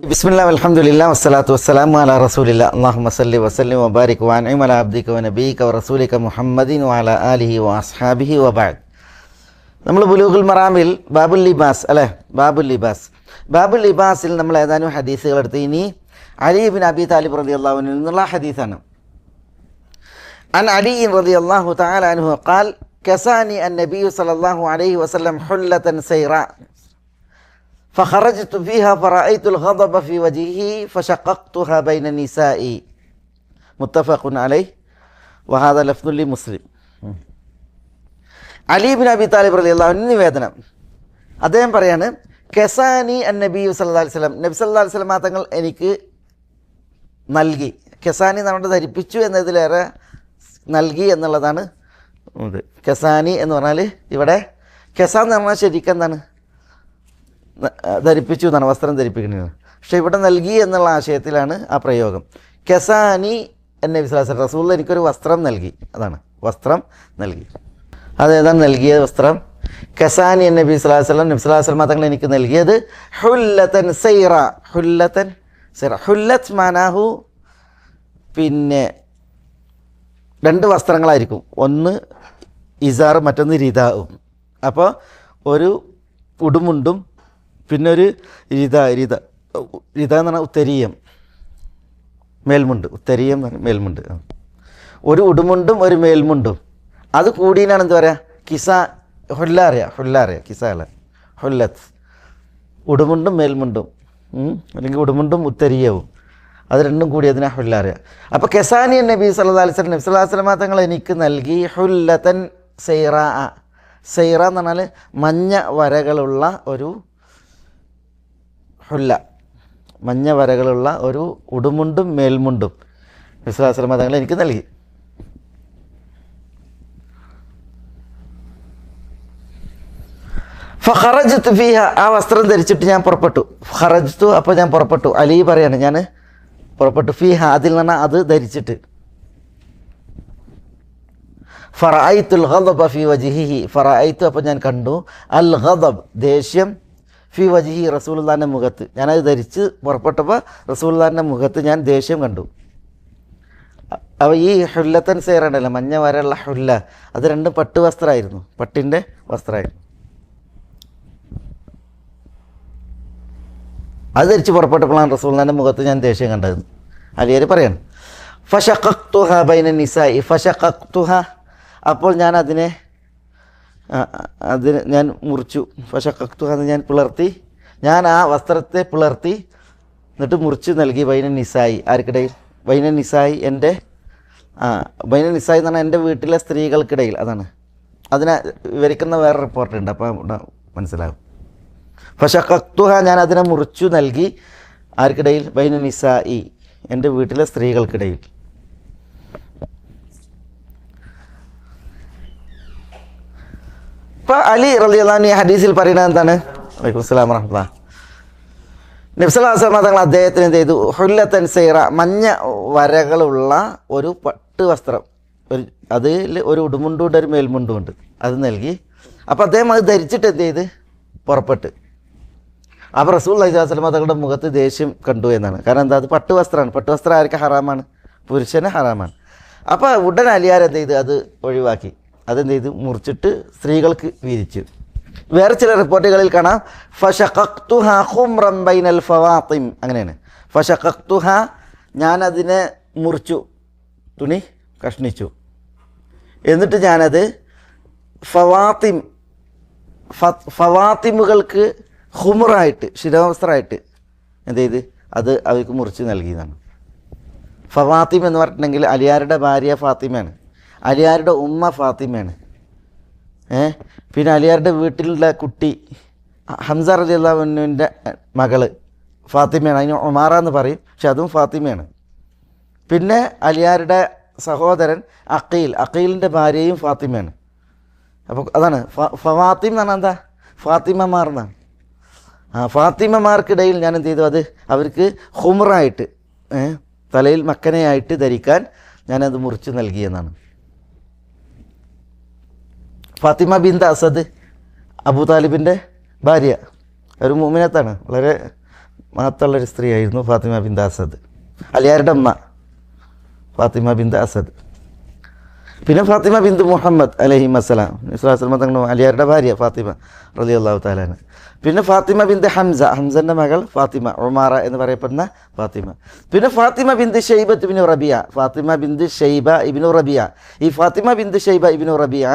ബിസ്മില്ലാ അൽഹംദുലില്ലാ വസ്സലാത്തു വസ്സലാമു അലാ റസൂലില്ലാ അല്ലാഹുമ്മ സല്ലി വസല്ലിം വബാരിക് വഅൻഇം അലാ അബ്ദിക വനബിയിക വറസൂലിക മുഹമ്മദിൻ വഅലാ ആലിഹി വഅസ്ഹാബിഹി വബഅദ്. നമ്മൾ ബുലൂഗുൽ മറാമിൽ ബാബുൽ ലിബാസിൽ നമ്മൾ ഏതാനും ഹദീസുകൾ എടുത്ത് ഇനി അലി ഇബ്നു അബി താലിബ് റളിയല്ലാഹു അൻഹു എന്നുള്ള ഹദീസാണ്. അൻ അലി റളിയല്ലാഹു തആല അൻഹു ഖാൽ കസാനി അൻ-നബി സല്ലല്ലാഹു അലൈഹി വസല്ലം ഹുല്ലതൻ സൈറാ فخرجت فيها فرأيت الغضب في وجهه فشققتها بين النساء متفق عليه وهذا لفظ لمسلم. അലി ഇബ്നു അബി താലിബ് റളിയല്ലാഹു അൻഹു നിവേദനം, അദ്ദേഹം പറയാണ്, കസാനി അൻ-നബി സല്ലല്ലാഹു അലൈഹി വസല്ലം, നബി സല്ലല്ലാഹു അലൈഹി വസല്ലം തങ്ങൾ എനിക്ക് നൽകി. കസാനി നമ്മുടെ ധരിപ്പിച്ചു എന്നതിലേറെ നൽകി എന്നുള്ളതാണ് ഇത്. കസാനി എന്ന് പറഞ്ഞാൽ ഇവിടെ കസ എന്ന് പറഞ്ഞാൽ ശരിക്കും എന്താണ്, ധരിപ്പിച്ചു എന്നാണ്, വസ്ത്രം ധരിപ്പിക്കുന്നത്. പക്ഷേ ഇവിടെ നൽകി എന്നുള്ള ആശയത്തിലാണ് ആ പ്രയോഗം. കസാനി എന്നെ വിശ്വാസം, റസൂൽ എനിക്കൊരു വസ്ത്രം നൽകി, അതാണ് വസ്ത്രം നൽകി. അതേതാണ് നൽകിയ വസ്ത്രം? കസാനി എന്നെ നബി സ്വല്ലല്ലാഹു അലൈഹി വസല്ലം, നബി സ്വല്ലല്ലാഹു അലൈഹി വസല്ലം തങ്ങൾ എനിക്ക് നൽകിയത് ഹുല്ലതൻ സൈറ. ഹുല്ലതൻ സൈറ, ഹുല്ലത്ത് മാനാഹു, പിന്നെ രണ്ട് വസ്ത്രങ്ങളായിരിക്കും, ഒന്ന് ഇസാർ മറ്റൊന്ന് റിദാവും. അപ്പോൾ ഒരു ഉടുമുണ്ടും പിന്നെ ഒരു റിദ എന്ന് പറഞ്ഞാൽ ഉത്തരീയം, മേൽമുണ്ട്. ഉത്തരീയം എന്ന് പറഞ്ഞാൽ മേൽമുണ്ട്. ഒരു ഉടുമുണ്ടും ഒരു മേൽമുണ്ടും, അത് കൂടിയാണ് എന്താ പറയുക, കിസ. ഹുല്ല കിസ അല്ല, ഹുല്ലത്ത്. ഉടുമുണ്ടും മേൽമുണ്ടും, അല്ലെങ്കിൽ ഉടുമുണ്ടും ഉത്തരീയവും, അത് രണ്ടും കൂടി അതിനെ ഹുല്ല അറിയാം. അപ്പോൾ കസാനി നബി സല്ലല്ലാഹു അലൈഹി വസല്ലം, നബി സല്ലല്ലാഹു അലൈഹി വസല്ലം തങ്ങൾ എനിക്ക് നൽകി ഹുല്ലതൻ സൈറ. സൈറ എന്ന് പറഞ്ഞാൽ മഞ്ഞ വരകളുള്ള ഒരു ഹുല്ല, മഞ്ഞ വരകളുള്ള ഒരു ഉടുമുണ്ടും മേൽമുണ്ടും നബി സല്ലല്ലാഹു അലൈഹി വസല്ലം തങ്ങൾ എനിക്ക് നൽകി. ഫഖറജ്തു ഫീഹ, ആ വസ്ത്രം ധരിച്ചിട്ട് ഞാൻ പുറപ്പെട്ടു. ഖറജ്തു, അപ്പോൾ ഞാൻ പുറപ്പെട്ടു. അലി പറയാണ്, ഞാൻ പുറപ്പെട്ടു. ഫീഹ, അതിൽ നിന്ന് അത് ധരിച്ചിട്ട്. ഫറഅയ്തുൽ ഗദബ ഫീ വജ്ഹിഹി, ഫറഅയ്തു, അപ്പോൾ ഞാൻ കണ്ടു, അൽ ഗദബ്, ദേഷ്യം, ഫി വജ്ഹി, റസൂലുള്ളാഹിൻ്റെ മുഖത്ത്. ഞാനത് ധരിച്ച് പുറപ്പെട്ടപ്പോൾ റസൂലുള്ളാഹിൻ്റെ മുഖത്ത് ഞാൻ ദേഷ്യം കണ്ടു. അപ്പോൾ ഈ ഹുല്ലത്തൻ സൈറ ഉണ്ടല്ലോ, മഞ്ഞ വരയുള്ള ഹുല്ല, അത് രണ്ടും പട്ട് വസ്ത്രമായിരുന്നു, പട്ടിൻ്റെ വസ്ത്രമായിരുന്നു. അത് ധരിച്ച് പുറപ്പെട്ടപ്പോഴാണ് റസൂലുള്ളാഹിൻ്റെ മുഖത്ത് ഞാൻ ദേഷ്യം കണ്ടത്. അലിയർ പറയാണ്, ഫശഖഖ്തുഹ ബൈന നിസാഇ, ഫശഖഖ്തുഹ, അപ്പോൾ ഞാൻ അതിനെ ഞാൻ മുറിച്ചു. ഫശഖഖ്തുഹ, ഞാൻ പിളർത്തി, ഞാൻ ആ വസ്ത്രത്തെ പിളർത്തി, എന്നിട്ട് മുറിച്ച് നൽകി. ബൈന നിസായി, ആർക്കിടയിൽ? ബൈന നിസായി, എൻ്റെ ബൈന നിസായി എന്ന് പറഞ്ഞാൽ എൻ്റെ വീട്ടിലെ സ്ത്രീകൾക്കിടയിൽ. അതാണ് അതിനെ വിവരിക്കുന്ന വേറെ റിപ്പോർട്ടുണ്ട്, അപ്പോൾ മനസ്സിലാകും. ഫശഖഖ്തുഹ, ഞാൻ അതിനെ മുറിച്ചു നൽകി. ആർക്കിടയിൽ? ബൈന നിസായി, എൻ്റെ വീട്ടിലെ സ്ത്രീകൾക്കിടയിൽ. ഇപ്പോൾ അലി റളിയല്ലാഹു അൻഹു ഈ ഹദീസിൽ പറയുന്നത് എന്താണ്? വലൈക്കും അസ്സലാം വറഹ്മത്തുള്ളാഹി. നബി സല്ലല്ലാഹു അലൈഹി വസല്ലം തങ്ങൾ അദ്ദേഹത്തിന് എന്ത് ചെയ്തു? ഹുല്ലത്തൻ സൈറ, മഞ്ഞ വരകളുള്ള ഒരു പട്ട് വസ്ത്രം, അതിൽ ഒരു ഉടുമുണ്ടുണ്ട് ഒരു മേൽമുണ്ടുണ്ട്, അത് നൽകി. അപ്പോൾ അദ്ദേഹം അത് ധരിച്ചിട്ട് എന്ത് ചെയ്ത്? പുറപ്പെട്ട്. അപ്പോൾ റസൂലുള്ളാഹി സ്വല്ലല്ലാഹു അലൈഹി വസല്ലം തങ്ങളുടെ മുഖത്ത് ദേഷ്യം കണ്ടു എന്നാണ്. കാരണം എന്താ? അത് പട്ട് വസ്ത്രമാണ്. പട്ട് വസ്ത്രം ആർക്ക് ഹറാമാണ്? പുരുഷന് ഹറാമാണ്. അപ്പോൾ ഉടൻ അലിയാർ എന്ത് ചെയ്ത്? അത് ഒഴിവാക്കി. അതെന്ത് ചെയ്തു? മുറിച്ചിട്ട് സ്ത്രീകൾക്ക് വീതിച്ചു. വേറെ ചില റിപ്പോർട്ടുകളിൽ കാണാം, ഫശഖഖ്തുഹ ഖുംറൻ ബൈനൽ ഫവാത്തിം, അങ്ങനെയാണ്. ഫശഖഖ്തുഹ, ഞാനതിനെ മുറിച്ചു, തുണി കഷ്ണിച്ചു, എന്നിട്ട് ഞാനത് ഫവാത്തിമുകൾക്ക് ഹുമറായിട്ട്, ശിരോവസ്ത്രമായിട്ട് എന്ത് ചെയ്ത്? അത് അവർക്ക് മുറിച്ച് നൽകിയതാണ്. ഫവാത്തിം എന്ന് പറഞ്ഞിട്ടുണ്ടെങ്കിൽ അലിയാരുടെ ഭാര്യ ഫാത്തിമയാണ്, അലിയാരുടെ ഉമ്മ ഫാത്തിമയാണ്. പിന്നെ അലിയാരുടെ വീട്ടിലുള്ള കുട്ടി ഹംസ റളിയല്ലാഹു അൻഹുവിൻ്റെ മകള് ഫാത്തിമയാണ്, അതിന് ഉമാറ എന്ന് പറയും, പക്ഷെ അതും ഫാത്തിമയാണ്. പിന്നെ അലിയാരുടെ സഹോദരൻ അഖീലിൻ്റെ ഭാര്യയും ഫാത്തിമയാണ്. അപ്പോൾ അതാണ് ഫവാത്തിം എന്ന് പറഞ്ഞാൽ എന്താ? ഫാത്തിമമാർ എന്നാണ്. ഫാത്തിമമാർക്കിടയിൽ ഞാൻ എന്ത് ചെയ്തു? അത് അവർക്ക് ഹുമറായിട്ട്, തലയിൽ മക്കനയായിട്ട് ധരിക്കാൻ ഞാനത് മുറിച്ച് നൽകിയെന്നാണ്. ഫാത്തിമ ബിന്ത് അസദ്, അബൂ താലിബിൻ്റെ ഭാര്യ, ഒരു മുഅ്മിനത്താണ്, വളരെ മഹത്തുള്ളൊരു സ്ത്രീയായിരുന്നു ഫാത്തിമ ബിന്ത് അസദ്, അലിയാരുടെ അമ്മ ഫാത്തിമ ബിന്ത് അസദ്. പിന്നെ ഫാത്തിമ ബിന്ത് മുഹമ്മദ് അലൈഹി വസലാം, നബി തങ്ങൾ അലിയാരുടെ ഭാര്യ ഫാത്തിമ റളിയല്ലാഹു തആല അൻഹ. പിന്നെ ഫാത്തിമ ബിന്ത് ഹംസ, ഹംസൻ്റെ മകൾ ഫാത്തിമ, ഉമാറ എന്ന് പറയപ്പെടുന്ന ഫാത്തിമ. പിന്നെ ഫാത്തിമ ബിന്ത് ഷൈബത്ത് ഇബ്നു റബിയ, ഫാത്തിമ ബിന്ത് ഷൈബ ഇബ്നു റബിയ. ഈ ഫാത്തിമ ബിന്ത് ഷൈബ ഇബ്നു റബിയ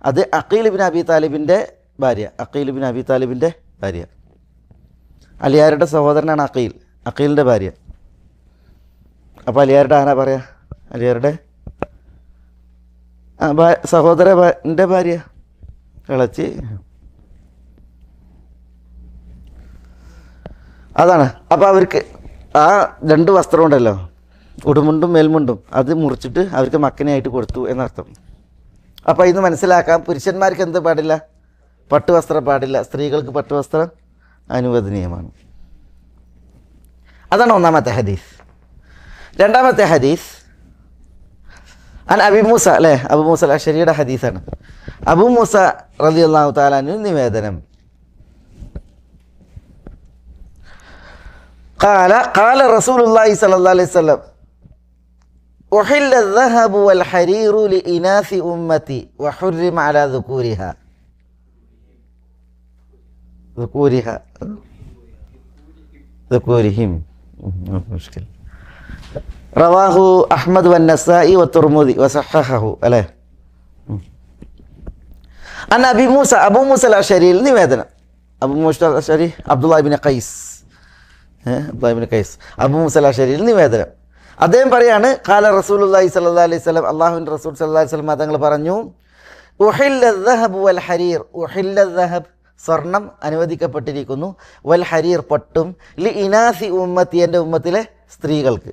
അത് അഖീൽ ഇബ്നു അബി താലിബിൻ്റെ ഭാര്യ, അഖീൽ ഇബ്നു അബി താലിബിൻ്റെ ഭാര്യ. അലിയാരുടെ സഹോദരനാണ് അഖീൽ, അഖീലിൻ്റെ ഭാര്യ. അപ്പോൾ അലിയാരുടെ ആരാ പറയാ? അലിയാരുടെ സഹോദരൻ്റെ ഭാര്യ, ഇളച്ചി. അതാണ്. അപ്പോൾ അവർക്ക് ആ 2 വസ്ത്രം ഉണ്ടല്ലോ, ഉടുമുണ്ടും മേൽമുണ്ടും, അത് മുറിച്ചിട്ട് അവർക്ക് മക്കനെയായിട്ട് കൊടുത്തു എന്നർത്ഥം. അപ്പോൾ ഇന്ന് മനസ്സിലാക്കാം, പുരുഷന്മാർക്ക് എന്ത് പാടില്ല? പട്ടുവസ്ത്രം പാടില്ല, സ്ത്രീകൾക്ക് പട്ടുവസ്ത്രം അനുവദനീയമാണ്. അതാണ് ഒന്നാമത്തെ ഹദീസ്. രണ്ടാമത്തെ ഹദീസ് അൻ അബി മൂസ, അല്ലേ? അബു മൂസ അശ്ശരിയുടെ ഹദീസാണ്. അബു മൂസ റളിയല്ലാഹു തആല അൻഹു നിവേദനം, قال رسول الله صلى الله عليه وسلم أحل الذهب والحرير لإناث أمتي وحرم على ذكورهم مشكلة. رواه أحمد والنسائي والترمذي وصححه. അല്ലേ? അൻ അബി മൂസ, അബു മൂസ അശ്ശരിയിൽ നിവേദനം. അബു മൂസ അശ്ശരി അബ്ദുല്ലാഹ് ഇബ്നു ഖൈസ്, അബു മൂസ അശ്ശരിയിൽ നിവേദനം. അദ്ദേഹം പറയാണ്, ഖാല റസൂലുള്ളാഹി സ്വല്ലല്ലാഹു അലൈഹി വസല്ലം, അല്ലാഹുവിൻ്റെ റസൂൽ സ്വല്ലല്ലാഹു അലൈഹി വസല്ലം തങ്ങൾ പറഞ്ഞു, ഉഹില്ല ദഹബ് വൽ ഹരീർ, ഉഹില്ല ദഹബ് സ്വർണം അനുവദിക്കപ്പെട്ടിരിക്കുന്നു, വൽ ഹരീർ പട്ടും, ലി ഇനാസി ഉമ്മത്തി എൻ്റെ ഉമ്മത്തിലെ സ്ത്രീകൾക്ക്,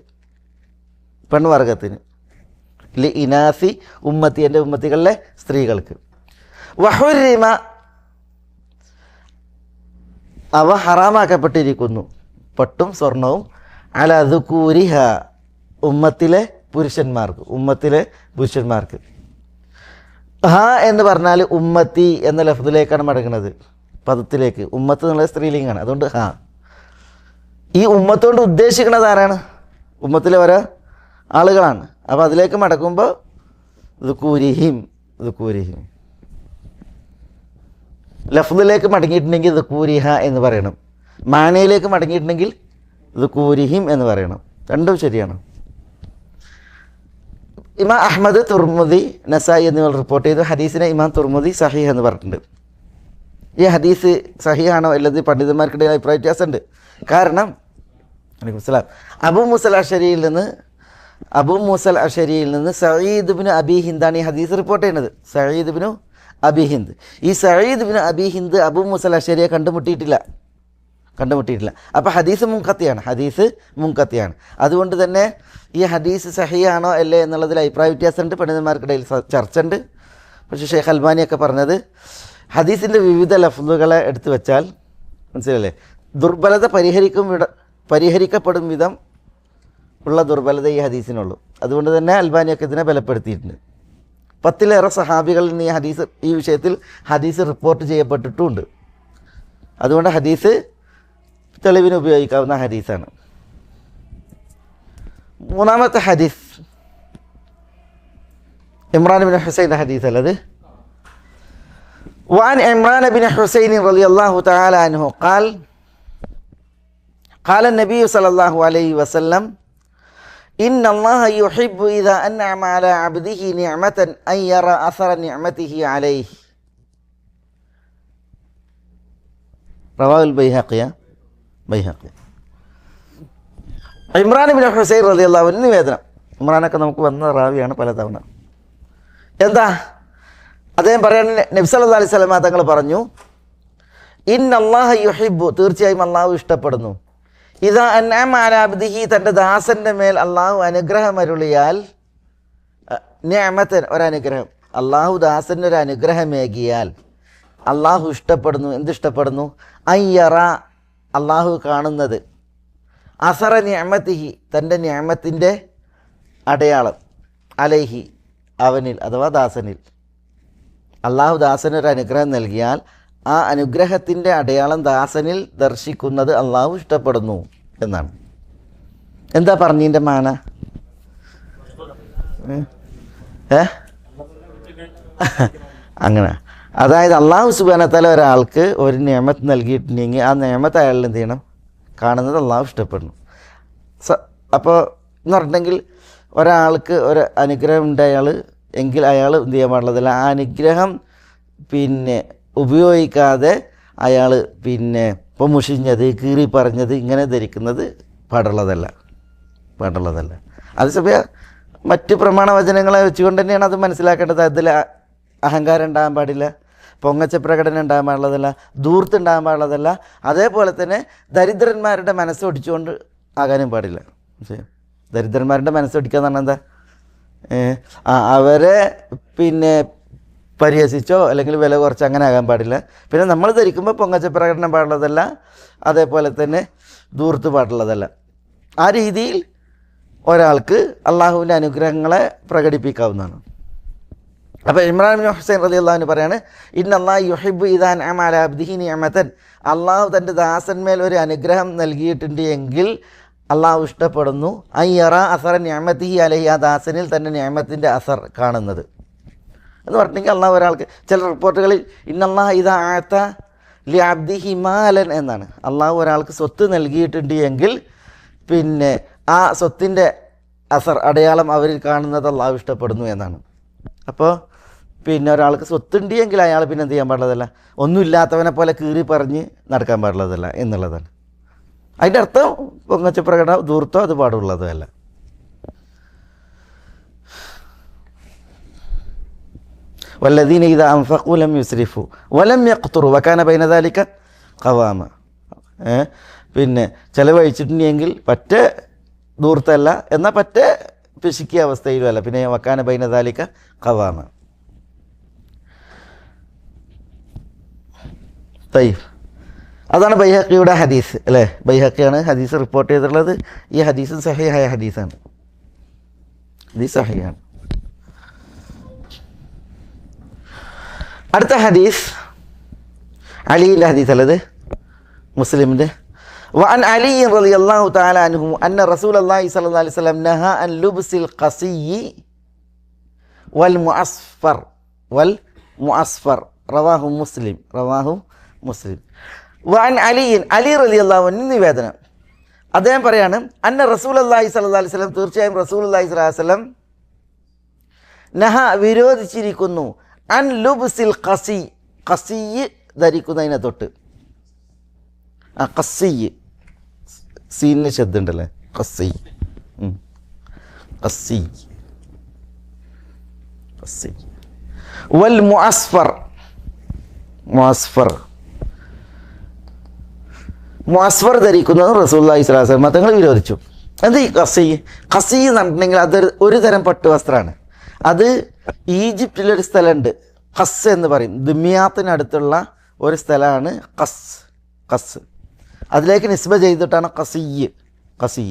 പെൺവർഗത്തിന്, ലി ഇനാസി ഉമ്മത്തി എൻ്റെ ഉമ്മത്തികളിലെ സ്ത്രീകൾക്ക്. വഹുരിമ അവ ഹറാമാക്കപ്പെട്ടിരിക്കുന്നു, പട്ടും സ്വർണവും, അല ദുകൂരിഹ ഉമ്മത്തിലെ പുരുഷന്മാർക്ക്. ഹ എന്ന് പറഞ്ഞാൽ ഉമ്മത്തി എന്ന ലഫ്ദിലേക്കാണ് മടങ്ങുന്നത്, പദത്തിലേക്ക്. ഉമ്മത്ത് എന്നുള്ള സ്ത്രീലിംഗാണ്, അതുകൊണ്ട് ഹ. ഈ ഉമ്മത്തുകൊണ്ട് ഉദ്ദേശിക്കുന്നത് ആരാണ്? ഉമ്മത്തിലെ ഓരോ ആളുകളാണ്. അപ്പോൾ അതിലേക്ക് മടക്കുമ്പോൾ ദുകൂരിഹിം ലഫ്ദിലേക്ക് മടങ്ങിയിട്ടുണ്ടെങ്കിൽ ദുകൂരിഹ എന്ന് പറയണം, മാനയിലേക്ക് മടങ്ങിയിട്ടുണ്ടെങ്കിൽ ദുകൂരിഹിം എന്ന് പറയണം. രണ്ടും ശരിയാണ്. ഇമാം അഹ്മദ്, തുർമുദി, നസായി എന്നിവർ റിപ്പോർട്ട് ചെയ്തു. ഹദീസിനെ ഇമാം തുർമുദി സഹീഹ് എന്ന് പറഞ്ഞിട്ടുണ്ട്. ഈ ഹദീസ് സഹീഹാണോ അല്ലത് പണ്ഡിതന്മാർക്കിടയിൽ അഭിപ്രായ വ്യത്യാസമുണ്ട്. കാരണം അബൂ മൂസ അശ്ശരിയിൽ നിന്ന് സഈദ് ഇബ്നു അബി ഹിന്ദാണ് ഈ ഹദീസ് റിപ്പോർട്ട് ചെയ്യുന്നത്. സഈദ് ഇബ്നു അബി ഹിന്ദ്. ഈ സഈദ് ഇബ്നു അബി ഹിന്ദ് അബൂ മൂസ അശ്ശരിയെ കണ്ടുമുട്ടിയിട്ടില്ല. അപ്പോൾ ഹദീസ് മുൻകത്തിയാണ്. അതുകൊണ്ട് തന്നെ ഈ ഹദീസ് സഹിയാണോ അല്ലേ എന്നുള്ളതിൽ അഭിപ്രായ വ്യത്യാസമുണ്ട്, പണ്ഡിതന്മാർക്കിടയിൽ ചർച്ച ഉണ്ട്. പക്ഷേ ഷെയ്ഖ് അൽബാനിയൊക്കെ പറഞ്ഞത് ഹദീസിൻ്റെ വിവിധ ലഫ്ലുകളെ എടുത്തു വെച്ചാൽ മനസ്സിലല്ലേ, ദുർബലത പരിഹരിക്കപ്പെടും വിധം ഉള്ള ദുർബലത ഈ ഹദീസിനുള്ളൂ. അതുകൊണ്ട് തന്നെ അൽബാനിയൊക്കെ ഇതിനെ ബലപ്പെടുത്തിയിട്ടുണ്ട്. 10-ലേറെ സഹാബികളിൽ നിന്ന് ഈ വിഷയത്തിൽ ഹദീസ് റിപ്പോർട്ട് ചെയ്യപ്പെട്ടിട്ടുമുണ്ട്. അതുകൊണ്ട് ഹദീസ് തെളിവിന് ഉപയോഗിക്കാവുന്ന ഹദീസാണ്. മൂന്നാമത്തെ ഹദീസ് ഇമ്രാൻ ബിൻ ഹുസൈൻ ഹദീസ് അല്ലത്. وعن عمران بن حسين رضي الله تعالى عنه قال النبي صلى الله عليه وسلم إن الله يحب إذا أنعم على عبده نعمة أن يرى أثر نعمته عليه. رواه البيهقي. ഇമ്രാൻ ബിൻ ഹുസൈൻ റളിയല്ലാഹു അൻഹു നിവേദനം. ഇമ്രാനൊക്കെ നമുക്ക് വന്ന റാവിയാണ് പലതവണ. എന്താ അദ്ദേഹം പറയാൻ, നബി സല്ലല്ലാഹു അലൈഹി വസല്ലം തങ്ങൾ പറഞ്ഞു, ഇന്നല്ലാഹ യുഹിബ്ബു, തീർച്ചയായും അള്ളാഹു ഇഷ്ടപ്പെടുന്നു, ഇദാ അൻഅമ അലാ അബ്ദിഹി, തൻ്റെ ദാസൻ്റെ മേൽ അള്ളാഹു അനുഗ്രഹം അരുളിയാൽ, നിഅമതൻ ഒരനുഗ്രഹം, അള്ളാഹു ദാസന് ഒരു അനുഗ്രഹമേകിയാൽ അള്ളാഹു ഇഷ്ടപ്പെടുന്നു. എന്തിഷ്ടപ്പെടുന്നു? അയ്യറ, അള്ളാഹു കാണുന്നത്, അസറ നിഅമതിഹി, തൻ്റെ നിഅമത്തിൻ്റെ അടയാളം, അലൈഹി അവനിൽ അഥവാ ദാസനിൽ. അള്ളാഹു ദാസനൊരു അനുഗ്രഹം നൽകിയാൽ ആ അനുഗ്രഹത്തിൻ്റെ അടയാളം ദാസനിൽ ദർശിക്കുന്നത് അള്ളാഹു ഇഷ്ടപ്പെടുന്നു എന്നാണ്. എന്താ പറഞ്ഞതിൻ്റെ മാന? അങ്ങനെ, അതായത് അള്ളാഹു സുബ്ഹാനഹു വ തആല ഒരാൾക്ക് ഒരു നിഅമത്ത് നൽകിയിട്ടുണ്ടെങ്കിൽ ആ നിഅമത്ത് അയാളിൽ എന്ത് ചെയ്യണം? കാണുന്നത് അള്ളാഹു ഇഷ്ടപ്പെടുന്നു. അപ്പോൾ എന്ന് പറഞ്ഞിട്ടുണ്ടെങ്കിൽ ഒരാൾക്ക് ഒരു അനുഗ്രഹം ഉണ്ട് അയാൾ എങ്കിൽ അയാൾ എന്ത് ചെയ്യാൻ പാടുള്ളതല്ല, ആ അനുഗ്രഹം ഉപയോഗിക്കാതെ അയാൾ ഇപ്പോൾ മുഷിഞ്ഞത് കീറി പറഞ്ഞത് ഇങ്ങനെ ധരിക്കുന്നത് പാടുള്ളതല്ല. അതേസമയം മറ്റ് പ്രമാണവചനങ്ങളെ വെച്ചുകൊണ്ട് തന്നെയാണ് അത് മനസ്സിലാക്കേണ്ടത്. അതിൽ അഹങ്കാരം ഉണ്ടാകാൻ പാടില്ല, പൊങ്ങച്ച പ്രകടനം ഉണ്ടാകാൻ പാടുള്ളതല്ല, ധൂർത്ത് ഉണ്ടാകാൻ പാടുള്ളതല്ല. അതേപോലെ തന്നെ ദരിദ്രന്മാരുടെ മനസ്സൊടിച്ചുകൊണ്ട് ആകാനും പാടില്ല. ദരിദ്രന്മാരുടെ മനസ്സൊടിക്കുക എന്ന് പറഞ്ഞാൽ എന്താ? അവരെ പരിഹസിച്ചോ അല്ലെങ്കിൽ വില കുറച്ചോ അങ്ങനെ ആകാൻ പാടില്ല. പിന്നെ നമ്മൾ ധരിക്കുമ്പോൾ പൊങ്ങച്ച പ്രകടനം പാടുള്ളതല്ല, അതേപോലെ തന്നെ ധൂർത്ത് പാടുള്ളതല്ല. ആ രീതിയിൽ ഒരാൾക്ക് അള്ളാഹുവിൻ്റെ അനുഗ്രഹങ്ങളെ പ്രകടിപ്പിക്കാവുന്നതാണ്. അപ്പോൾ ഇമ്രാൻ ബിൻ ഹുസൈൻ റളിയല്ലാഹു അൻഹു പറയാണ്, ഇന്നല്ലാഹു യുഹിബ്ബു ഇദാ അൻഅമ അലാ അബ്ദിഹി നിഅമതൻ, അള്ളാഹു തൻ്റെ ദാസന്മേൽ ഒരു അനുഗ്രഹം നൽകിയിട്ടുണ്ട് എങ്കിൽ അള്ളാഹു ഇഷ്ടപ്പെടുന്നു അയ്യറ അസറ നിഅമതിഹി അലൈഹി, ആ ദാസനിൽ തൻ്റെ നിഅമത്തിൻ്റെ അസർ കാണുന്നത് എന്ന് പറഞ്ഞിട്ടുണ്ടെങ്കിൽ അള്ളാഹു ഒരാൾക്ക് ചില റിപ്പോർട്ടുകളിൽ ഇന്നല്ലാഹ ഇദാ അഅത ലി അബ്ദിഹി മാലൻ എന്നാണ്. അള്ളാഹു ഒരാൾക്ക് സ്വത്ത് നൽകിയിട്ടുണ്ട് എങ്കിൽ ആ സ്വത്തിൻ്റെ അസർ അടയാളം അവരിൽ കാണുന്നത് അള്ളാഹു ഇഷ്ടപ്പെടുന്നു എന്നാണ്. അപ്പോൾ ഒരാൾക്ക് സ്വത്തുണ്ട് എങ്കിൽ അയാൾ എന്ത് ചെയ്യാൻ പാടുള്ളതല്ല, ഒന്നുമില്ലാത്തവനെ പോലെ കീറി പറഞ്ഞ് നടക്കാൻ പാടുള്ളതല്ല എന്നുള്ളതാണ്. അതിൻ്റെ അർത്ഥം പൊങ്ങച്ച പ്രകടനം ധൂർത്തോ അത് പാടുള്ളതുമല്ല. വല്ലദീന ഇദാ അൻഫഖൂ ലം യുസ്രിഫു വലം യഖ്തുറു വകാന ബൈന ദാലിക ഖവാമ. ചിലവഴിച്ചിട്ടുണ്ടെങ്കിൽ പറ്റേ ധൂർത്തല്ല, എന്നാൽ പറ്റേ പിശുക്കിയ അവസ്ഥയിലുമല്ല. പിന്നെ വക്കാന ബൈന ദാലിക ഖവാമ. തയ്യിബ്, അതാണ് ബൈഹഖിയുടെ ഹദീസ് അല്ലേ? ബൈഹഖിയാണ് ഹദീസ് റിപ്പോർട്ട് ചെയ്തിട്ടുള്ളത്. ഈ ഹദീസും സഹീഹായ ഹദീസാണ്. ഹദീസ് സഹീഹാണ്. അടുത്ത ഹദീസ് അലിയുടെ ഹദീസ് അല്ലത്, മുസ്ലിമിൻ്റെ. وعن علي رضي الله تعالى عنه أن رسول الله صلى الله عليه وسلم نهى عن لبس القصي والمعصفر رواه مسلم. وعن علي رضي الله عنه നിവേദനം, അദ്ദേഹം പറയാണ്, അന്ന റസൂലുള്ളാഹി സ്വല്ലല്ലാഹി അലൈഹി വസല്ലം, തീർച്ചയായും റസൂലുള്ളാഹി സ്വല്ലല്ലാഹി അലൈഹി വസല്ലം നഹ വിരോധിച്ചിരിക്കുന്നു അൻ ലുബ്സിൽ ഖസി ധരിക്കുന്നതിനെ തൊട്ട്. ഖസി സീനിന് ശബ്ദമുണ്ടല്ലേ, ഖസി വൽ മുഅസ്ഫർ ധരിക്കുന്നത് റസൂലുള്ളാഹി സ്വല്ലല്ലാഹി അലൈഹി വസല്ലം തങ്ങൾ വിരോധിച്ചു. എന്ത് ഈ ഖസി എന്ന് പറഞ്ഞിട്ടുണ്ടെങ്കിൽ അതൊരു ഒരു തരം പട്ടുവസ്ത്രമാണ്. അത് ഈജിപ്തിലൊരു സ്ഥലമുണ്ട്, ഖസ് എന്ന് പറയും. ദിമിയാത്തിനടുത്തുള്ള ഒരു സ്ഥലമാണ് ഖസ്. അതിലേക്ക് നിസ്ബ ചെയ്തിട്ടാണ് ഖസി.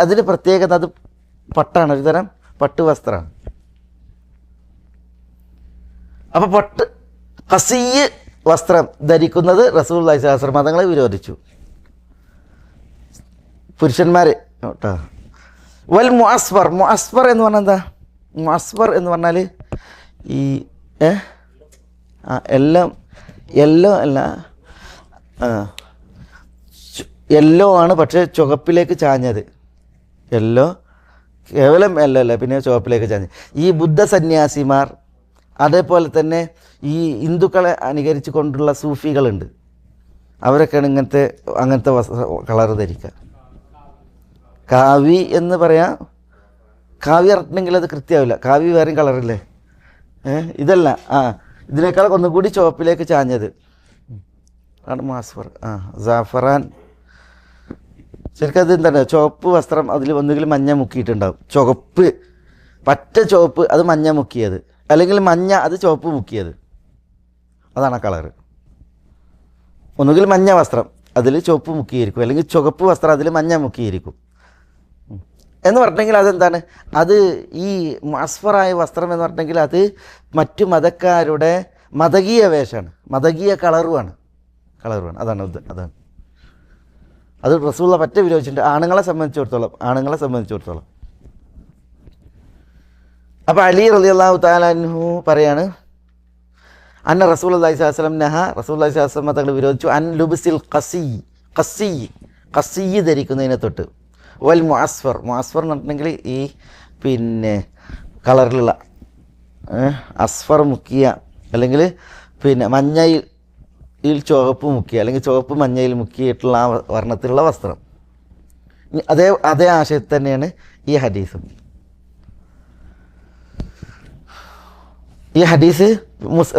അതിന് പ്രത്യേകത അത് പട്ടാണ്, ഒരു തരം പട്ടുവസ്ത്രമാണ്. അപ്പോൾ ഖസി വസ്ത്രം ധരിക്കുന്നത് റസൂലുള്ളാഹി സ്വല്ലല്ലാഹി അലൈഹി വസല്ലം തങ്ങളെ വിരോധിച്ചു, പുരുഷന്മാർ കേട്ടോ. വൽ മുഅസ്ഫർ എന്ന് പറഞ്ഞാൽ എന്താ? മുഅസ്ഫർ എന്ന് പറഞ്ഞാൽ ഈ യെല്ലോ അല്ല, യെല്ലോ ആണ്, പക്ഷേ ചുവപ്പിലേക്ക് ചാഞ്ഞത്. കേവലം യെല്ലോ അല്ല, പിന്നെ ചുവപ്പിലേക്ക് ചാഞ്ഞത്. ഈ ബുദ്ധ സന്യാസിമാർ, അതേപോലെ തന്നെ ഈ ഹിന്ദുക്കളെ അനുകരിച്ച് കൊണ്ടുള്ള സൂഫികളുണ്ട്, അവരൊക്കെയാണ് അങ്ങനത്തെ കളർ ധരിക്കുക. കാവി എന്ന് പറയാം, കാവി ഇറക്കണമെങ്കിൽ അത് കൃത്യമാവില്ല. കാവി വേറെയും കളറില്ലേ? ഇതല്ല, ഇതിനേക്കാൾ ഒന്നുകൂടി ചുവപ്പിലേക്ക് ചാഞ്ഞത് ആണ് മുഅസ്ഫർ. സാഫറാൻ ശരിക്കും അത് എന്താണ്? ചുവപ്പ് വസ്ത്രം, അതിൽ ഒന്നുകിൽ മഞ്ഞ മുക്കിയിട്ടുണ്ടാവും. പറ്റ ചുവപ്പ്, അത് മഞ്ഞ മുക്കിയത്, അല്ലെങ്കിൽ മഞ്ഞ അത് ചുവപ്പ് മുക്കിയത്, അതാണ് ആ കളറ്. ഒന്നുകിൽ മഞ്ഞ വസ്ത്രം അതിൽ ചുവപ്പ് മുക്കിയിരിക്കും, അല്ലെങ്കിൽ ചുവപ്പ് വസ്ത്രം അതിൽ മഞ്ഞ മുക്കിയിരിക്കും എന്ന് പറഞ്ഞിട്ടുണ്ടെങ്കിൽ അതെന്താണ്? അത് ഈ മുഅസ്ഫറായ വസ്ത്രം എന്ന് പറഞ്ഞിട്ടുണ്ടെങ്കിൽ അത് മറ്റു മതക്കാരുടെ മതകീയ വേഷമാണ്, മതകീയ കളറുമാണ്. അതാണ് അത് റസൂലുള്ള പറ്റ വിരോധിച്ചിട്ടുണ്ട് ആണുങ്ങളെ സംബന്ധിച്ചിടത്തോളം. അപ്പോൾ അലി റളിയല്ലാഹു തആല അൻഹു പറയാണ്, അന്ന റസൂലുള്ളാഹി സ്വല്ലല്ലാഹു അലൈഹി വസല്ലം റസൂലുള്ളാഹി സ്വല്ലല്ലാഹു അലൈഹി വസല്ലം തങ്ങൾ വിരോധിച്ചു അൻ ലുബ്സിൽ ഖസ്സി ധരിക്കുന്നതിനെ തൊട്ട്, വൽ മുഅസ്ഫർ എന്ന് പറഞ്ഞിട്ടുണ്ടെങ്കിൽ ഈ പിന്നെ കളറിലുള്ള അസ്ഫർ മുക്കിയ, അല്ലെങ്കിൽ പിന്നെ മഞ്ഞയിൽ ചുവപ്പ് മുക്കിയ, അല്ലെങ്കിൽ ചുവപ്പ് മഞ്ഞയിൽ മുക്കിയിട്ടുള്ള ആ വർണ്ണത്തിലുള്ള വസ്ത്രം. അതേ ആശയത്തിൽ തന്നെയാണ് ഈ ഹദീസും. ഈ ഹദീസ്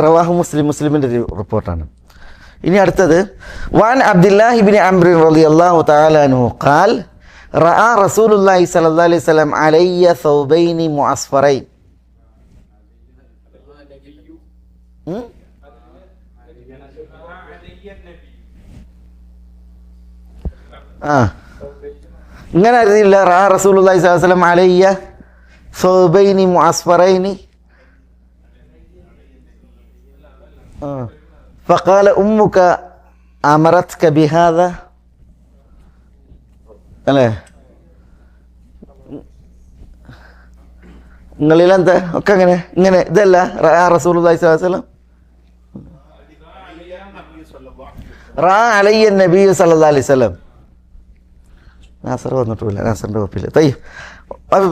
റവാഹു മുസ്ലിമിൻ്റെ ഒരു റിപ്പോർട്ടാണ്. ഇനി അടുത്തത്, വാൻ അബ്ദുല്ലാഹി ഇബ്നു അംർ റളിയല്ലാഹു തആല അൻഹു ഖാൽ റഅ റസൂലുള്ളാഹി സ്വല്ലല്ലാഹു അലൈഹി വസല്ലം അലയ്യ സൗബൈനി മുഅസ്ഫറൈൻ. ഇങ്ങനെ അറിയില്ല. റഅ റസൂലുള്ളാഹി സ്വല്ലല്ലാഹു അലൈഹി വസല്ലം അലയ്യ സൗബൈനി മുഅസ്ഫറൈനി فقال أمك أمرتك بهذا അല്ലേ? നിങ്ങളിലെന്താ ഒക്കെ ഇങ്ങനെ ഇതല്ല റസൂലുള്ളാഹി സ്വല്ലല്ലാഹു അലൈഹി വസല്ലം റാ അലയ്യ നബി സല്ലല്ലാഹു അലൈഹി വസല്ലം. നാസർ വന്നിട്ടില്ല, നാസറിൻ്റെ കോപ്പിൽ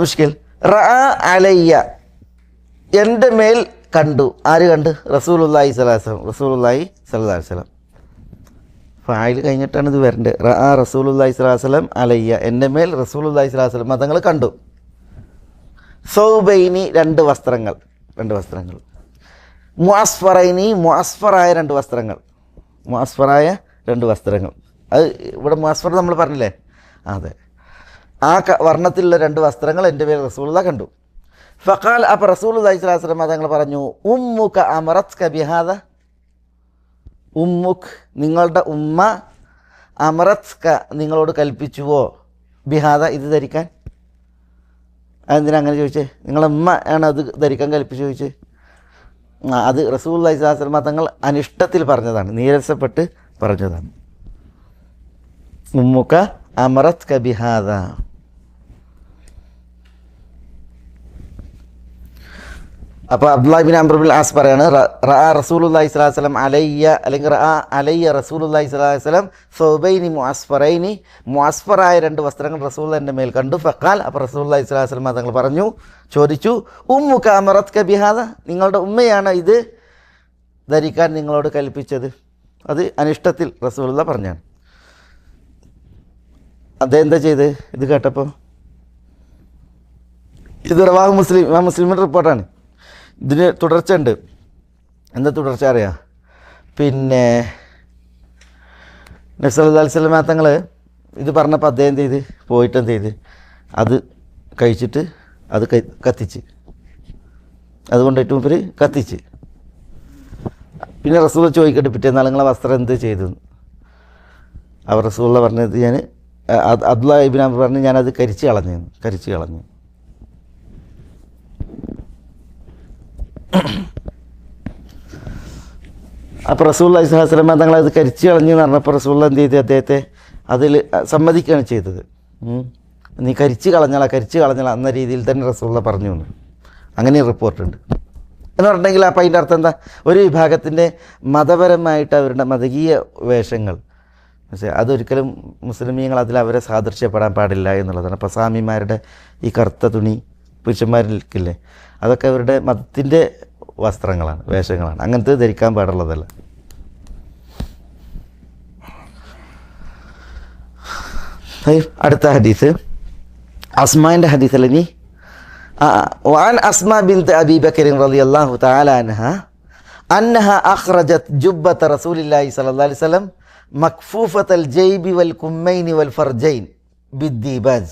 മുഷ്കിൽ. റാ അലയ്യ എൻ്റെ മേൽ കണ്ടു. ആര് കണ്ട്? റസൂലുള്ളാഹി സ്വല്ലല്ലാഹു അലൈഹി വസല്ലം. ഫായിൽ കഴിഞ്ഞിട്ടാണ് ഇത് വരേണ്ടത്. റഅ റസൂലുള്ളാഹി സ്വല്ലല്ലാഹു അലൈഹി വസല്ലം അലയ്യ, എൻ്റെ മേൽ റസൂലുള്ളാഹി സ്വല്ലല്ലാഹു അലൈഹി വസല്ലം തങ്ങൾ കണ്ടു. സൗബൈനി രണ്ട് വസ്ത്രങ്ങൾ. മുഅസ്ഫറൈനി മുഅസ്ഫറായ രണ്ട് വസ്ത്രങ്ങൾ. അത് ഇവിടെ മുഅസ്ഫർ നമ്മൾ പറഞ്ഞില്ലേ, അതെ, ആ വർണ്ണത്തിലുള്ള രണ്ട് വസ്ത്രങ്ങൾ എൻ്റെ മേൽ റസൂലുള്ളാഹി കണ്ടു. ഫഖാൽ, അപ്പോൾ റസൂലുള്ളാഹി സ്വല്ലല്ലാഹു അലൈഹി വസല്ലം തങ്ങൾ പറഞ്ഞു, ഉമ്മുക അമറത്ക ബിഹാദ. ഉമ്മുക്ക് നിങ്ങളുടെ ഉമ്മ, അമറത്ക നിങ്ങളോട് കൽപ്പിച്ചുവോ, ബിഹാദ ഇത് ധരിക്കാൻ. അതെന്തിനാ അങ്ങനെ ചോദിച്ചേ? നിങ്ങളുടെ ഉമ്മ ആണ് അത് ധരിക്കാൻ കൽപ്പിച്ചു ചോദിച്ചേ? അത് റസൂലുള്ളാഹി സ്വല്ലല്ലാഹു അലൈഹി വസല്ലം തങ്ങൾ അനിഷ്ടത്തിൽ പറഞ്ഞതാണ്, നീരസപ്പെട്ട് പറഞ്ഞതാണ്. ഉമ്മുക അമറത്ക ബിഹാദ. അപ്പോൾ അബ്ദുല്ലാഹി ഇബ്നു അംർ ഇബ്നുൽ ആസ് പറയാണ്, റഅ റസൂലുള്ളാഹി സ്വല്ലല്ലാഹു അലൈഹി വസല്ലം അലയ്യ, അല്ലെങ്കിൽ റഅ അലയ്യ റസൂലുള്ളാഹി സ്വല്ലല്ലാഹു അലൈഹി വസല്ലം സൗബൈനി മുഅസ്ഫറൈനി മുഅസ്ഫറായ രണ്ട് വസ്ത്രങ്ങൾ റസൂലുള്ളാഹി എൻ്റെ മേൽ കണ്ടു. ഫഖാൽ, അപ്പോൾ റസൂലുള്ളാഹി സ്വല്ലല്ലാഹു അലൈഹി വസല്ലം തങ്ങൾ ചോദിച്ചു, ഉമ്മുക അമറത്ക ബിഹാദ, നിങ്ങളുടെ ഉമ്മയാണ് ഇത് ധരിക്കാൻ നിങ്ങളോട് കൽപ്പിച്ചത്? അത് അനിഷ്ടത്തിൽ റസൂലുള്ളാഹി പറഞ്ഞാണ്. അദ്ദേഹം എന്താ ചെയ്ത്? ഇത് കേട്ടപ്പോൾ, ഇത് റവാഹു മുസ്ലിമിൻ്റെ റിപ്പോർട്ടാണ്. ഇതിന് തുടർച്ച ഉണ്ട്. എന്താ തുടർച്ച അറിയാം? പിന്നെ നബി സല്ലല്ലാഹു അലൈഹി വസല്ലം തങ്ങൾ ഇത് പറഞ്ഞപ്പോൾ അദ്ദേഹം എന്ത് ചെയ്ത്? പോയിട്ട് എന്ത് ചെയ്ത്? അത് കഴിച്ചിട്ട് അത് കത്തിച്ച്, അതുകൊണ്ടിട്ട് മുമ്പിൽ കത്തിച്ച്. പിന്നെ റസൂൽ ചോദിക്കട്ടെ, പിറ്റേന്നാൾ നിങ്ങളെ വസ്ത്രം എന്ത് ചെയ്തു? അവർ റസൂൽ പറഞ്ഞത്, ഞാൻ അബ്ദുല്ലാഹി ഇബ്നു അംർ പറഞ്ഞു, ഞാനത് കരിച്ച് കളഞ്ഞു. അപ്പോൾ റസൂലുള്ളാഹി സ്വല്ലല്ലാഹു അലൈഹി വസല്ലം തങ്ങൾ അത് കരിച്ച് കളഞ്ഞു എന്ന് പറഞ്ഞപ്പോൾ റസൂൽ എന്ത് ചെയ്ത്? അദ്ദേഹത്തെ അതിൽ സമ്മതിക്കുകയാണ് ചെയ്തത്. നീ കരിച്ച് കളഞ്ഞാളാ എന്ന രീതിയിൽ തന്നെ റസൂലുള്ളാഹി പറഞ്ഞു എന്ന് അങ്ങനെ റിപ്പോർട്ടുണ്ട്. എന്ന് പറഞ്ഞിട്ടുണ്ടെങ്കിൽ അപ്പോൾ അതിൻ്റെ അർത്ഥം എന്താ? ഒരു വിഭാഗത്തിൻ്റെ മതപരമായിട്ട് അവരുടെ മതകീയ വേഷങ്ങൾ, പക്ഷേ അതൊരിക്കലും മുസ്ലിമീങ്ങൾ അതിൽ അവരെ സാദൃശ്യപ്പെടാൻ പാടില്ല എന്നുള്ളതാണ്. അപ്പോൾ സ്വാമിമാരുടെ ഈ കറുത്ത തുണി പുരുഷന്മാരിൽക്കില്ലേ, അതൊക്കെ അവരുടെ മതത്തിൻ്റെ വസ്ത്രങ്ങളാണ്, വേഷങ്ങളാണ്. അങ്ങനത്തെ ധരിക്കാൻ പാടുള്ളതല്ല. അടുത്ത ഹദീസ് അസ്മാൻ്റെ ഹദീസല്ല. ഇനി وعن أسماء بنت أبي بكر رضي الله تعالى عنها أنها أخرجت جبة رسول الله صلى الله عليه وسلم مكفوفة الجيب والكمين والفرجين بالديباج.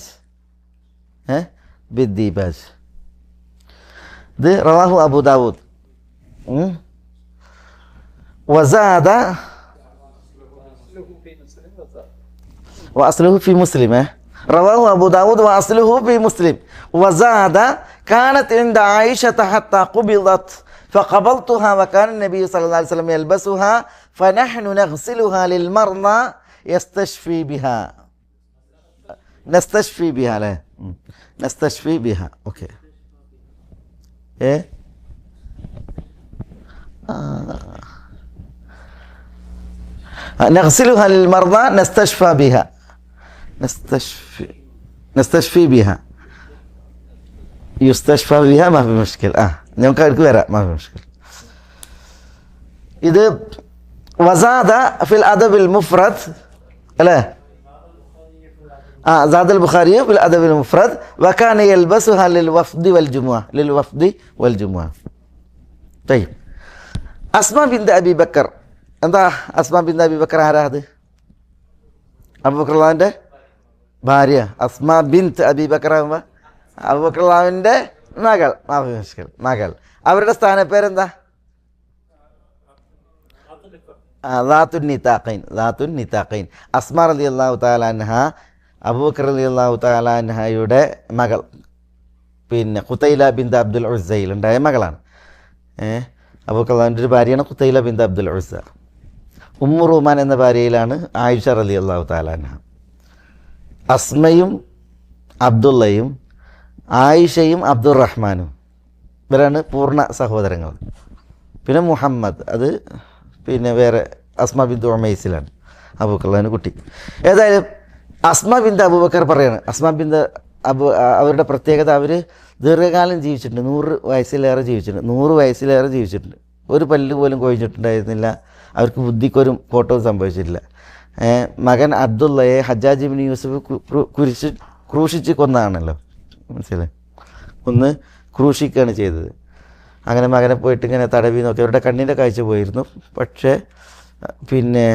ده رواه أبو داود. وزاد وأصله في مسلم. رواه أبو داود وأصله في مسلم. وزاد كانت عند عائشة حتى قبضت فقبضتها وكان النبي صلى الله عليه وسلم يلبسها فنحن نغسلها للمرضى يستشفي بها نستشفي بها لا نستشفي بها اوكي ايه نغسلها للمرضى نستشفى بها نستشفي بها يستشفى بها ما في مشكلة ഞങ്ങൾക്ക് അടുക്ക് വരാം ما في مشكلة ഇത് വസാദ ഫിൽ അദബിൽ മുഫ്രദ് അല്ലേ زاد البخاري في الأدب المفرد وكان يلبسها للوفد والجمعة طيب أسماء بنت أبي بكر എന്താ അസ്മാ ബിന്ത് അബി ബക്കർ ആരാ അത് അബൂബക്കറിന്റെ ഭാര്യ അസ്മാ ബിന്ത് അബി ബക്കർ ആകുമ്പോൾ അബൂബക്കറിന്റെ മകൾ അവരുടെ സ്ഥാനപ്പേരെന്താ ദാത്തുൻ നിതാഖൈൻ അസ്മാ റളിയല്ലാഹു തആല അൻഹ അബൂബക്കർ റളിയല്ലാഹു തആല അൻഹയുടെ മകൾ പിന്നെ ഖുതൈല ബിന്ത് അബ്ദുൽ ഉസ്സയിൽ ഉണ്ടായ മകളാണ് അബൂബക്കറിന്റെ ഒരു ഭാര്യയാണ് ഖുതൈല ബിന്ത് അബ്ദുൽ ഉസ്സ ഉമ്മു റൂമാൻ എന്ന ഭാര്യയിലാണ് ആയിഷ റളിയല്ലാഹു തആല അൻഹ അസ്മയും അബ്ദുള്ളയും ആയിഷയും അബ്ദുറഹ്മാനും ഇവരാണ് പൂർണ്ണ സഹോദരങ്ങൾ പിന്നെ മുഹമ്മദ് അത് പിന്നെ വേറെ അസ്മ ബിന്ത് ഉമൈസിലാണ് അബൂബക്കറിന്റെ കുട്ടി ഏതായാലും അസ്മ ബിന്ത് അബൂബക്കർ പറയാണ് അസ്മ ബിന്ത് അവരുടെ പ്രത്യേകത അവർ ദീർഘകാലം ജീവിച്ചിട്ടുണ്ട് 100 വയസ്സിലേറെ ജീവിച്ചിട്ടുണ്ട് ഒരു പല്ല് പോലും കൊഴിഞ്ഞിട്ടുണ്ടായിരുന്നില്ല അവർക്ക് ബുദ്ധിക്കൊരു കോട്ടവും സംഭവിച്ചിട്ടില്ല മകൻ അബ്ദുള്ളയെ ഹജ്ജാജ് ഇബ്നു യൂസുഫ് ക്രൂശിച്ച് കൊന്നതാണല്ലോ മനസ്സിലായി ഒന്ന് ക്രൂശിക്കുകയാണ് ചെയ്തത് അങ്ങനെ മകനെ പോയിട്ട് ഇങ്ങനെ തടവി നോക്കി അവരുടെ കണ്ണിൻ്റെ കാഴ്ച പോയിരുന്നു പക്ഷേ പിന്നെ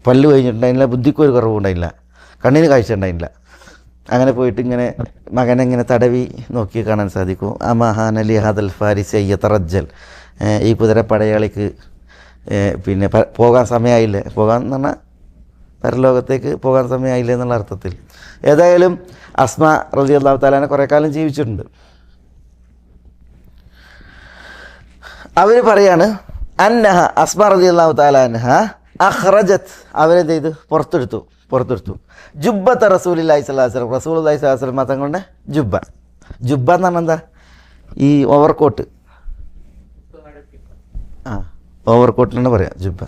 പല്ല് കഴിഞ്ഞിട്ടുണ്ടായില്ല ബുദ്ധിക്കൊരു കുറവുണ്ടായില്ല കണ്ണിന് കാഴ്ച ഉണ്ടായില്ല അങ്ങനെ പോയിട്ട് ഇങ്ങനെ മകനെ ഇങ്ങനെ തടവി നോക്കി കാണാൻ സാധിക്കും അമഹാൻ അലി ഹദൽ ഫാരിസ് അയ്യത്തറജ്ജൽ ഈ കുതിരപ്പടയാളിക്ക് പിന്നെ പോകാൻ സമയമായില്ലേ പോകാൻ എന്ന് പറഞ്ഞാൽ പരലോകത്തേക്ക് പോകാൻ സമയമായില്ലേ എന്നുള്ള അർത്ഥത്തിൽ ഏതായാലും അസ്മ റളിയല്ലാഹു തആല കുറേ കാലം ജീവിച്ചിട്ടുണ്ട് അവർ പറയാണ് അന്നഹ അസ്മ റളിയല്ലാഹു തആല അൻഹ അഖ്റജത് അവരെന്ത് ചെയ്തു പുറത്തെടുത്തു ജുബ്ബത്ത റസൂലുള്ളാഹി സ്വല്ലല്ലാഹു അലൈഹി വസല്ലം റസൂലുള്ളാഹി സ്വല്ലല്ലാഹു അലൈഹി വസല്ലം തങ്ങളുടെ ജുബ്ബ എന്ന് പറഞ്ഞാൽ എന്താ ഈ ഓവർകോട്ട് ഓവർകോട്ടിനാണ് പറയാം ജുബ്ബ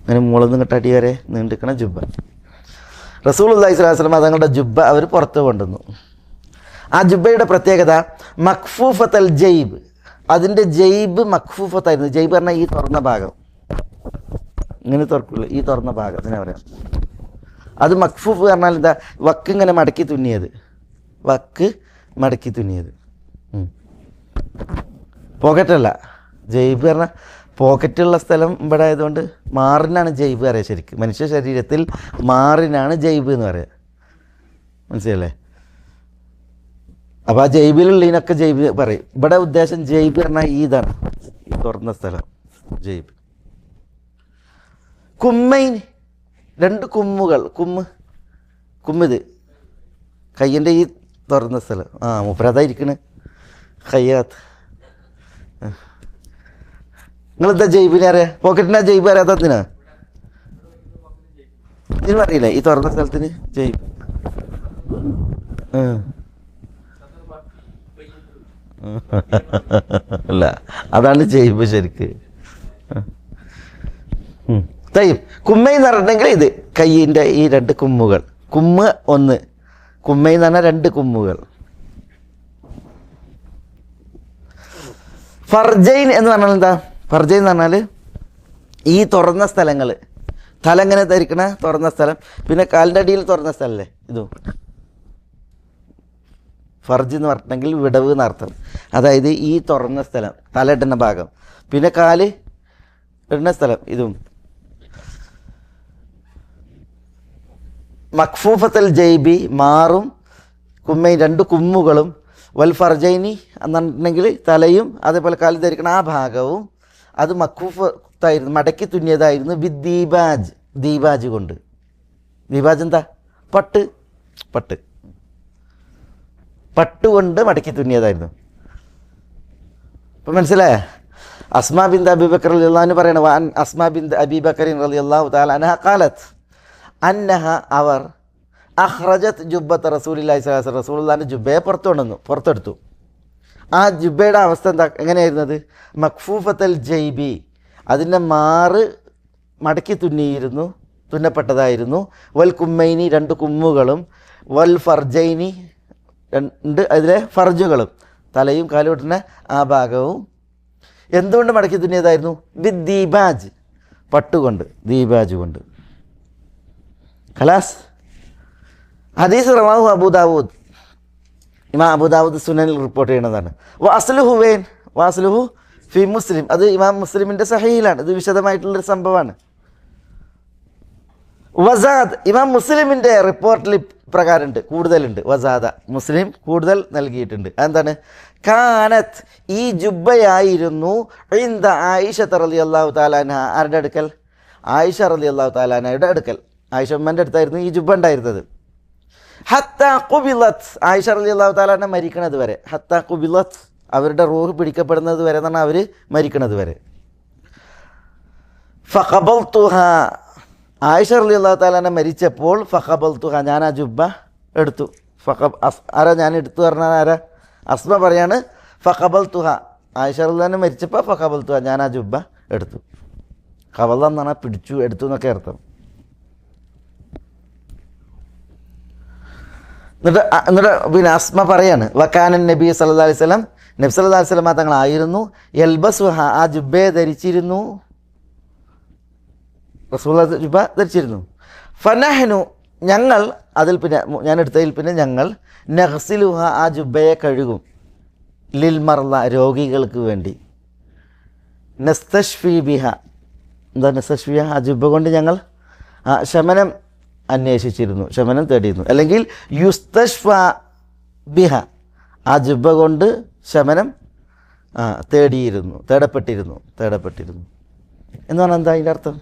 അങ്ങനെ മുകളിൽ നിന്ന് അടി വരെ നീണ്ടിരിക്കണ ജുബ്ബ റസൂലുള്ളാഹി സ്വല്ലല്ലാഹു അലൈഹി വസല്ലം തങ്ങളുടെ ജുബ്ബ അവർ പുറത്ത് കൊണ്ടുവന്നു ആ ജുബ്ബയുടെ പ്രത്യേകത മഖ്ഫൂഫത്തൽ ജൈബ് അതിൻ്റെ ജൈബ് മഖ്ഫൂഫത്തായിരുന്നു ജൈബ് പറഞ്ഞാൽ ഈ തുറന്ന ഭാഗം ഇങ്ങനെ തുറക്കുള്ളൂ ഈ തുറന്ന ഭാഗത്തിനെ പറയാം അത് മഖ്ഫൂഫ് പറഞ്ഞാൽ എന്താ വക്ക് ഇങ്ങനെ മടക്കി തുന്നിയത് പോക്കറ്റല്ല ജൈബ് പറഞ്ഞാൽ പോക്കറ്റുള്ള സ്ഥലം ഇവിടെ ആയതുകൊണ്ട് മാറിനാണ് ജൈബ് പറയുക ശരിക്കും മനുഷ്യ ശരീരത്തിൽ മാറിനാണ് ജൈബ് എന്ന് പറയുക മനസ്സിലല്ലേ അപ്പോൾ ആ ജൈബിലുള്ളതിനൊക്കെ ജൈബ് പറയും ഇവിടെ ഉദ്ദേശം ജൈബ് പറഞ്ഞാൽ ഇതാണ് ഈ തുറന്ന സ്ഥലം ജൈബ് കുമ്മൈൻ 2 കുമ്മുകൾ കുമ്മിത് കയ്യൻ്റെ ഈ തുറന്ന സ്ഥലം മുപ്പരതായിരിക്കണ് ഖയ്യാത്ത് നിങ്ങളെന്താ ജൈബിനെ അറിയാം പോക്കറ്റിനാ ജൈബ് അറിയാത്തതിനാ ഇതിനും അറിയില്ല ഈ തുറന്ന സ്ഥലത്തിന് ജൈബ് അല്ല അതാണ് ജൈബ് ശരിക്ക് തയ്യും കുമ്മൈ എന്ന് പറഞ്ഞിട്ടുണ്ടെങ്കിൽ ഇത് കയ്യിൻ്റെ ഈ 2 കുമ്മുകൾ കുമ്മ് 1 കുമ്മൈ എന്ന് പറഞ്ഞാൽ 2 കുമ്മുകൾ ഫർജൈൻ എന്ന് പറഞ്ഞാൽ എന്താ ഫർജൈൻ എന്ന് പറഞ്ഞാൽ ഈ തുറന്ന സ്ഥലങ്ങൾ തല എങ്ങനെ ധരിക്കണ തുറന്ന സ്ഥലം പിന്നെ കാലിൻ്റെ അടിയിൽ തുറന്ന സ്ഥലമല്ലേ ഇതും ഫർജ് എന്ന് പറഞ്ഞിട്ടുണ്ടെങ്കിൽ വിടവ് എന്നർത്ഥം അതായത് ഈ തുറന്ന സ്ഥലം തല ഇടുന്ന ഭാഗം പിന്നെ കാല് ഇടുന്ന സ്ഥലം ഇതും മഖ്ഫൂഫത്തൽ ജൈബി മാറും കുമ്മൈൻ 2 കുമ്മുകളും വൽ ഫർജൈനി എന്നുണ്ടെങ്കിൽ തലയും അതേപോലെ കാലിൽ ധരിക്കണം ആ ഭാഗവും അത് മഖ്ഫൂഫത്തായിരുന്നു മടക്കി തുന്നിയതായിരുന്നു ദീബാജ് കൊണ്ട് ദീബാജ് എന്താ പട്ട് കൊണ്ട് മടക്കി തുന്നിയതായിരുന്നു ഇപ്പം മനസ്സിലായ അസ്മാ ബിന്ത് അബീ ബക്കർ റളിയല്ലാഹു അൻഹു പറയണ വഅൻ അസ്മാ ബിന്ത് അബീ ബക്കർ റളിയല്ലാഹു തആല അൻഹ ഖാലത്ത് അന്നഹ അവർ അഖ്റജത് ജുബ്ബത്ത് റസൂലുള്ളാഹി സ്വല്ലല്ലാഹു അലൈഹി വസല്ലം റസൂലുള്ളാഹിന്റെ ജുബ്ബയെ പുറത്തെടുത്തു. ആ ജുബ്ബയുടെ അവസ്ഥ എങ്ങനെയായിരുന്നത്? മക്ഫൂഫത്തൽ ജൈബി, അതിൻ്റെ മാറ് മടക്കി തുന്നപ്പെട്ടതായിരുന്നു. വൽ കുമ്മൈനി, 2 കുമ്മുകളും, വൽ ഫർജൈനി, 2 അതിലെ ഫർജുകളും, തലയും കാലുകൊട്ടുന്ന ആ ഭാഗവും എന്തുകൊണ്ട് മടക്കി തുന്നിയതായിരുന്നു? ദീബാജ്, പട്ടുകൊണ്ട്, ദീബാജ് കൊണ്ട്. ഖലാസ്. ഹദീസ് റവാഹു അബൂദാവൂദ്, ഇമാം അബൂദാവൂദ് സുനനിൽ റിപ്പോർട്ട് ചെയ്യുന്നതാണ്. വാസ്ലുഹു ഫി മുസ്ലിം, അത് ഇമാം മുസ്ലിമിൻ്റെ സഹീഹിലാണ്. ഇത് വിശദമായിട്ടുള്ളൊരു സംഭവമാണ്. വസാദ്, ഇമാം മുസ്ലിമിൻ്റെ റിപ്പോർട്ടിൽ പ്രകാരമുണ്ട്, കൂടുതലുണ്ട്. വസാദ, മുസ്ലിം കൂടുതൽ നൽകിയിട്ടുണ്ട്. എന്താണ്? കാനത്ത്, ഈ ജുബ്ബയായിരുന്നു ഇന്ദ ആയിഷ റളിയല്ലാഹു തആല അൻഹ, ആരുടെ അടുക്കൽ? ആയിഷ റളിയല്ലാഹു തആല അൻഹയുടെ അടുക്കൽ. ആയിഷ ഉമ്മൻ്റെ അടുത്തായിരുന്നു ഈ ജുബ്ബ ഉണ്ടായിരുന്നത്. ഹത്താ ഖുബിലത്ത്, ആയിഷ റളിയല്ലാഹു തആല അൻഹ മരിക്കണത് വരെ. ഹത്താ ഖുബിലത്ത്, അവരുടെ റൂഹ് പിടിക്കപ്പെടുന്നത് വരെ എന്നാണ് അവർ മരിക്കണത് വരെ. ഫഖബൽതുഹ, ആയിഷ റളിയല്ലാഹു തആല അൻഹ മരിച്ചപ്പോൾ ഫഖബൽതുഹ, ഞാൻ ആ ജുബ്ബ എടുത്തു. ആരാ ഞാൻ എടുത്തു പറഞ്ഞാൽ ആരാ? അസ്മ പറയാണ് ഫഖബൽതുഹ, ആയിഷ റളിയല്ലാഹു അൻഹ മരിച്ചപ്പോൾ ഫഖബൽതുഹ, ഞാൻ ആ ജുബ്ബ എടുത്തു. ഖബല എന്നാണ് പിടിച്ചു, എടുത്തു എന്നൊക്കെ അർത്ഥം. എന്നിട്ട് പിന്നെ അസ്മ പറയാണ് വക്കാനൻ നബി സല്ലല്ലാഹു അലൈഹി വസല്ലം, നബി സല്ലല്ലാഹു അലൈഹി വസല്ലം തങ്ങളായിരുന്നു യൽബസുഹ, ആ ജുബ്ബയെ ധരിച്ചിരുന്നു. റസൂലുള്ളാഹി ജുബ്ബ ധരിച്ചിരുന്നു. ഫനഹ്നു, ഞങ്ങൾ അതിൽ പിന്നെ ഞാൻ എടുത്തതിൽ പിന്നെ ഞങ്ങൾ നഗ്സിലുഹ, ആ ജുബ്ബയെ കഴുകും. ലിൽ മർള, രോഗികൾക്ക് വേണ്ടി. നസ്തഷ്ഫി ബിഹ, എന്താ നസ്തഷ്ഫിയ? ആ ജുബ്ബ കൊണ്ട് ഞങ്ങൾ ശമനം അന്വേഷിച്ചിരുന്നു, ശമനം തേടിയിരുന്നു. അല്ലെങ്കിൽ യുസ്തഷ്ഫ ബിഹ, ആ ജുബ്ബ കൊണ്ട് ശമനം തേടപ്പെട്ടിരുന്നു എന്ന് പറഞ്ഞാൽ എന്താ അതിൻ്റെ അർത്ഥം?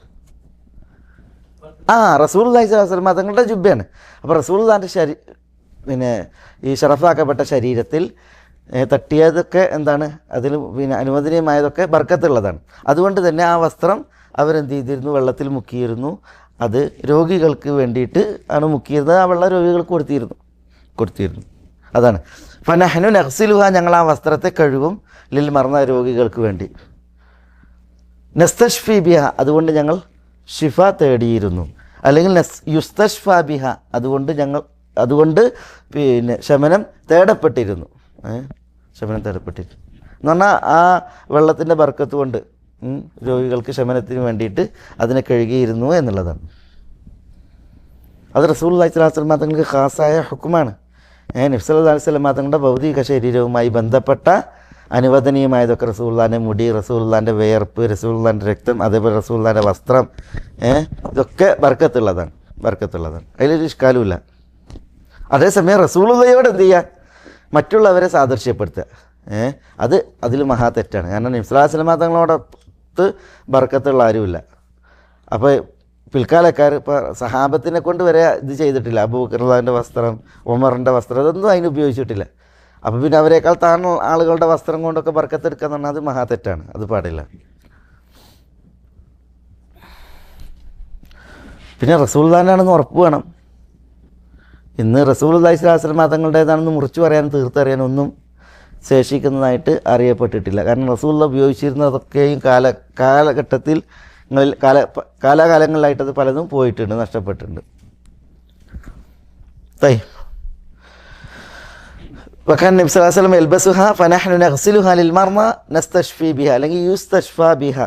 റസൂലുള്ളാഹി സ്വല്ലല്ലാഹു അലൈഹി വസല്ലം തങ്ങളുടെ ജുബ്ബയാണ്. അപ്പോൾ റസൂലുള്ളാഹിൻ്റെ പിന്നെ ഈ ഷറഫാക്കപ്പെട്ട ശരീരത്തിൽ തട്ടിയതൊക്കെ എന്താണ്? അതിൽ പിന്നെ അനുവദനീയമായതൊക്കെ ബർക്കത്തുള്ളതാണ്. അതുകൊണ്ട് തന്നെ ആ വസ്ത്രം അവരെന്ത് ചെയ്തിരുന്നു? വെള്ളത്തിൽ മുക്കിയിരുന്നു. അത് രോഗികൾക്ക് വേണ്ടിയിട്ട് ആണ് മുക്കിയിരുന്നത്. ആ വെള്ളം രോഗികൾക്ക് കൊടുത്തിരുന്നു. അതാണ് ഫനഹ്നു നഗ്സിലുഹ, ഞങ്ങൾ ആ വസ്ത്രത്തെ കഴുകും. ലിൽ മർന്ന, രോഗികൾക്ക് വേണ്ടി. നസ്തഷ്ഫി ബിഹ, അതുകൊണ്ട് ഞങ്ങൾ ഷിഫ തേടിയിരുന്നു. അല്ലെങ്കിൽ യുസ്തഷ്ഫ ബിഹ, അതുകൊണ്ട് പിന്നെ ശമനം തേടപ്പെട്ടിരുന്നു. എന്ന് പറഞ്ഞാൽ ആ വെള്ളത്തിൻ്റെ ബർക്കത്ത് കൊണ്ട് രോഗികൾക്ക് ശമനത്തിന് വേണ്ടിയിട്ട് അതിനെ കഴുകിയിരുന്നു എന്നുള്ളതാണ്. അത് റസൂലുള്ളാഹി സ്വല്ലല്ലാഹു അലൈഹി വസല്ലം തങ്ങൾക്ക് ഖാസായ ഹുക്കുമാണ്. നബി സല്ലല്ലാഹു അലൈഹി വസല്ലം തങ്ങളുടെ ഭൗതിക ശരീരവുമായി ബന്ധപ്പെട്ട അനുവദനീയമായതൊക്കെ റസൂലുള്ളാഹിൻ്റെ മുടി, റസൂലുള്ളാഹിൻ്റെ വിയർപ്പ്, റസൂലുള്ളാഹിൻ്റെ രക്തം, അതേപോലെ റസൂലുള്ളാഹിൻ്റെ വസ്ത്രം, ഇതൊക്കെ ബർക്കത്തുള്ളതാണ്. അതിലൊരു ഇഷ്കാലുമില്ല. അതേസമയം റസൂലുള്ളാഹിയോട് എന്ത് ചെയ്യുക? മറ്റുള്ളവരെ സാദൃശ്യപ്പെടുത്തുക, അതിൽ മഹാ തെറ്റാണ്. കാരണം നബി സല്ലല്ലാഹു അലൈഹി വസല്ലം തങ്ങളോടൊത്ത് ബർക്കത്തുള്ള ആരുമില്ല. അപ്പോൾ പിൽക്കാലക്കാർ ഇപ്പോൾ സഹാബത്തിനെ കൊണ്ട് വരെ ഇത് ചെയ്തിട്ടില്ല. അബൂബക്കർ റളിയല്ലാഹുവിൻ്റെ വസ്ത്രം, ഉമറിൻ്റെ വസ്ത്രം, ഇതൊന്നും അതിന് ഉപയോഗിച്ചിട്ടില്ല. അപ്പോൾ പിന്നെ അവരെക്കാൾ താഴ്ന്ന ആളുകളുടെ വസ്ത്രം കൊണ്ടൊക്കെ ബർക്കത്തെടുക്കുക എന്ന് പറഞ്ഞാൽ അത് മഹാ തെറ്റാണ്, അത് പാടില്ല. പിന്നെ റസൂലുള്ളാഹിൻ്റെയാണെന്ന് ഉറപ്പ് വേണം. ഇന്ന് റസൂലുള്ളാഹി സ്വല്ലല്ലാഹു അലൈഹി വസല്ലം തങ്ങളുടേതാണെന്ന് മുറിച്ച് പറയാനും തീർത്തറിയാനും ഒന്നും ശേഷിക്കുന്നതായിട്ട് അറിയപ്പെട്ടിട്ടില്ല. കാരണം റസൂലുള്ളാഹി ഉപയോഗിച്ചിരുന്നതൊക്കെയും കാലഘട്ടത്തിൽ കാലാകാലങ്ങളിലായിട്ടത് പലതും പോയിട്ടുണ്ട്, നഷ്ടപ്പെട്ടിട്ടുണ്ട്. വകാന നബി സല്ലല്ലാഹു അലൈഹി വസല്ലം യൽബസുഹ ഫനഹ്നു നഗ്സിലുഹ ലിൽ മർമ നസ്തഷ്ഫി ബിഹ, അല്ലെങ്കിൽ യുസ്തഷ്ഫ ബിഹ.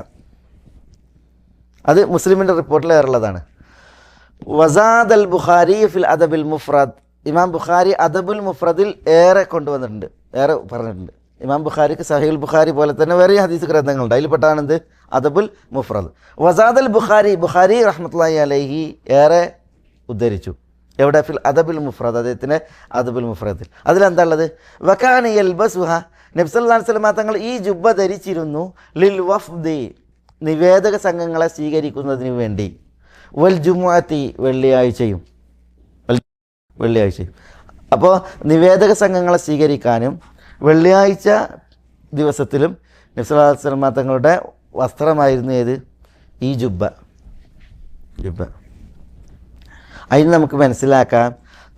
അത് മുസ്ലിമിൻ്റെ റിപ്പോർട്ടിൽ ഏറുള്ളതാണ്. വസാദ് അൽ ബുഖാരി ഫിൽ അദബിൽ മുഫ്രദ്, ഇമാം ബുഖാരി അദബുൽ മുഫ്രദിൽ ഏറെ കൊണ്ടുവന്നിട്ടുണ്ട്, ഏറെ പറഞ്ഞിട്ടുണ്ട്. ഇമാം ബുഖാരിക്ക് സഹീഹുൽ ബുഖാരി പോലെ തന്നെ വേറെ ഹദീസ് ഗ്രന്ഥങ്ങളുണ്ട്. അതിൽപ്പെട്ടാണെന്ത്? അദബുൽ മുഫ്രദ്. വസാദ് അൽ ബുഖാരി റഹ്മത്തുള്ളാഹി അലൈഹി ഏറെ ഉദ്ധരിച്ചു. എവിടെ? ഫിൽ അദബുൽ മുഫ്രദ്, അദ്ദേഹത്തിൻ്റെ അദബുൽ മുഫ്രദിൽ. അതിലെന്താ ഉള്ളത്? വകാന യൽബസുഹ, നബി സല്ലല്ലാഹു അലൈഹി വസല്ലം തങ്ങൾ ഈ ജുബ്ബ ധരിച്ചിരുന്നു. ലിൽ വഫ്ദി, നിവേദക സംഘങ്ങളെ സ്വീകരിക്കുന്നതിന് വേണ്ടി. വൽ ജുമുഅത്തി, വെള്ളിയാഴ്ചയും. അപ്പോൾ നിവേദക സംഘങ്ങളെ സ്വീകരിക്കാനും വെള്ളിയാഴ്ച ദിവസത്തിലും നബി സല്ലല്ലാഹു അലൈഹി വസല്ലം തങ്ങളുടെ വസ്ത്രമായിരുന്നു ഏത്? ഈ ജുബ്ബ. അതിന് നമുക്ക് മനസ്സിലാക്കാം,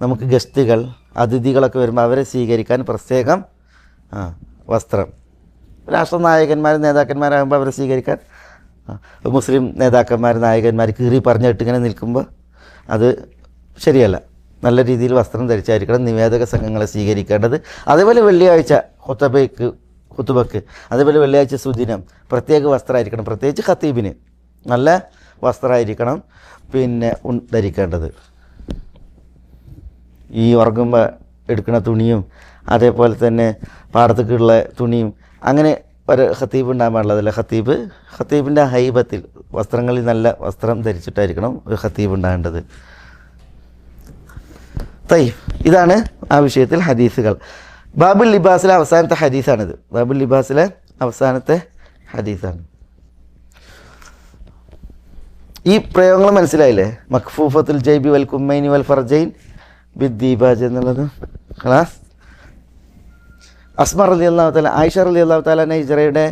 നമുക്ക് ഗസ്റ്റുകൾ, അതിഥികളൊക്കെ വരുമ്പോൾ അവരെ സ്വീകരിക്കാൻ പ്രത്യേകം വസ്ത്രം. രാഷ്ട്രനായകന്മാർ, നേതാക്കന്മാരാകുമ്പോൾ അവരെ സ്വീകരിക്കാൻ മുസ്ലിം നേതാക്കന്മാർ, നായകന്മാർ കീറി പറഞ്ഞിട്ട് ഇങ്ങനെ നിൽക്കുമ്പോൾ അത് ശരിയല്ല. നല്ല രീതിയിൽ വസ്ത്രം ധരിച്ചായിരിക്കണം നിവേദക സംഘങ്ങളെ സ്വീകരിക്കേണ്ടത്. അതേപോലെ വെള്ളിയാഴ്ച ഖുതുബക്ക്, അതേപോലെ വെള്ളിയാഴ്ച സുദിനം പ്രത്യേക വസ്ത്രമായിരിക്കണം. പ്രത്യേകിച്ച് ഖത്തീബിന് നല്ല വസ്ത്രമായിരിക്കണം പിന്നെ ധരിക്കേണ്ടത്. ഈ ഉറങ്ങുമ്പോൾ എടുക്കുന്ന തുണിയും അതേപോലെ തന്നെ പാടത്തേക്കുള്ള തുണിയും അങ്ങനെ ഒരു ഖത്തീബ് ഉണ്ടാകാൻ പാടില്ലതല്ല. ഖത്തീബിൻ്റെ ഹൈബത്തിൽ വസ്ത്രങ്ങളിൽ നല്ല വസ്ത്രം ധരിച്ചിട്ടായിരിക്കണം ഒരു ഖത്തീബ് ഉണ്ടാകേണ്ടത്. ഇതാണ് ആ വിഷയത്തിൽ ഹദീസുകൾ. ബാബുൽ ലിബാസിലെ അവസാനത്തെ ഹദീസാണിത്. ബാബുൽ ലിബാസിലെ അവസാനത്തെ ഹദീസാണ്. ഈ പ്രയോഗങ്ങൾ മനസ്സിലായില്ലേ? മഖ്ഫൂഫത്തുൽ ജൈബി വൽ കുമ്മൈനി വൽ ഫർജൈൻ ബിദ്ദീബാജ് എന്നുള്ളത്. ഖലാസ്. അസ്മ റളിയല്ലാഹു തആല, ആയിഷ റളിയല്ലാഹു തആല ഹിജ്റയുടെ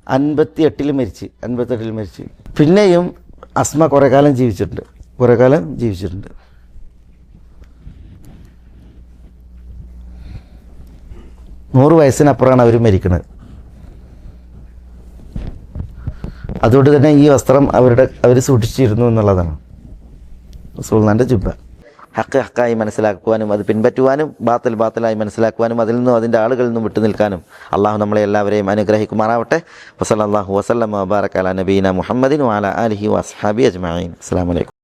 58 മരിച്ചു. പിന്നെയും അസ്മ കുറേ കാലം ജീവിച്ചിട്ടുണ്ട്. 100 വയസ്സിനപ്പുറമാണ് അവർ മരിക്കുന്നത്. അതുകൊണ്ട് തന്നെ ഈ വസ്ത്രം അവർ സൂക്ഷിച്ചിരുന്നു എന്നുള്ളതാണ്. റസൂലുള്ളാഹിന്റെ ജുബ്ബ ഹക്കായി മനസ്സിലാക്കുവാനും അത് പിൻപറ്റുവാനും ബാത്തലായി മനസ്സിലാക്കുവാനും അതിൽ നിന്നും അതിൻ്റെ ആളുകളിൽ നിന്നും വിട്ടു നിൽക്കാനും അള്ളാഹു നമ്മളെ എല്ലാവരെയും അനുഗ്രഹിക്കുമാറാവട്ടെ. വസല്ലല്ലാഹു വസല്ലമ വബാറക അലാ നബീന മുഹമ്മദിൻ വഅലാ ആലിഹി വഅസ്ഹാബിഹി അജ്മഈൻ. അസ്സലാമു അലൈക്കും.